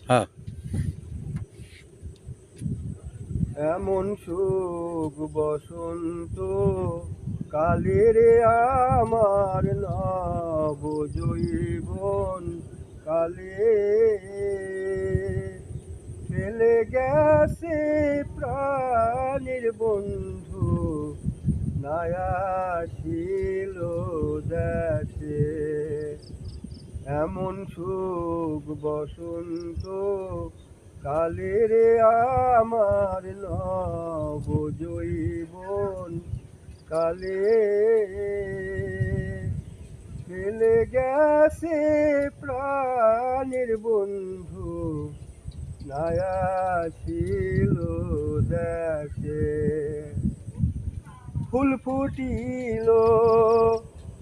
হ্যাঁ। এমন সুখ বসন্ত কালে রে আমার নব জৈবন কালে ফেলে গেছে প্রাণের বন্ধু নায়াসিল দেশে। এমন সুখ বসন্ত কালে রে আমার নব জৈবন কালে ফেলে গেছে প্রাণের বন্ধু নায়াসিল দেশে। ফুল ফুটিল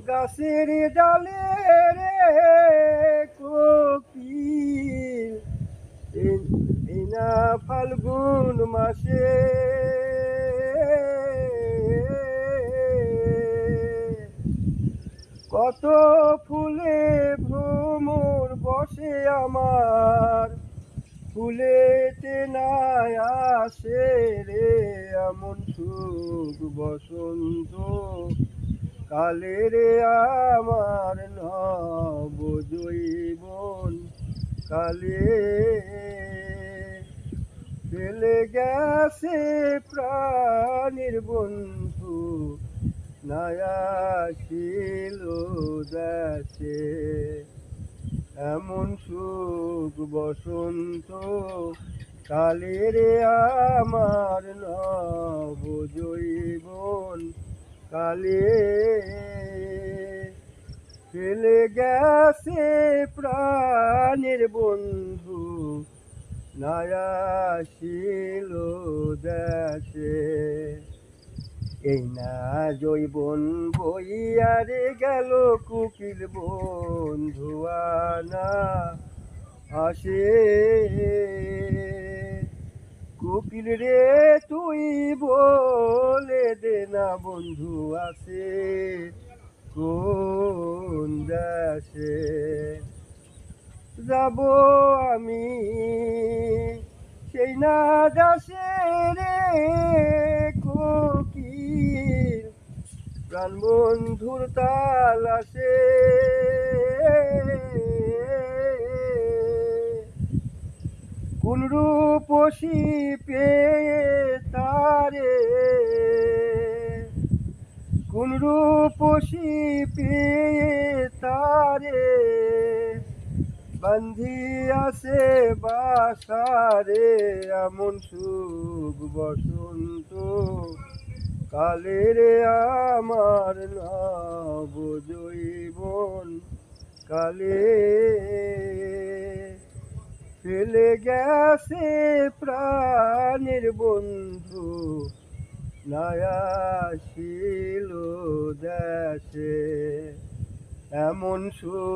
গাছের ডালে রে কোকিল এই না ফাল্গুন মাসে কত ফুলে ভ্রমর বসে আমার ফুলেতে নাই আসে রে। এমন সুখ বসন্ত কালে রে আমার নব জৈবন কালে ফেলে গেছে প্রাণের বন্ধু নায়াসিল দেশে। এমন সুখ বসন্ত কালে রে আমার নব জৈবন কালে ফেলে গেছে প্রাণের বন্ধু নায়াসিল দেশে। এই না জৈবন বইয়ারে গেল কুকিল বন্ধু আনা আসে। কুকিল রে তুই বলে দে না বন্ধু আছে কোন দেশে। যাব আমি সেই না দেশে রে কোকিল প্রাণ বন্ধুর তালাশে। কোন রূপসী পেয়ে তারে কোন রূপসী পেয়ে তারে বান্ধিয়াছে বাসারে। এমন সুখ বসন্ত কালে রে আমার নব জৈবন কালে ফেলে গেছে প্রাণের বন্ধু নায়াসিল দেশে। এমন সুখ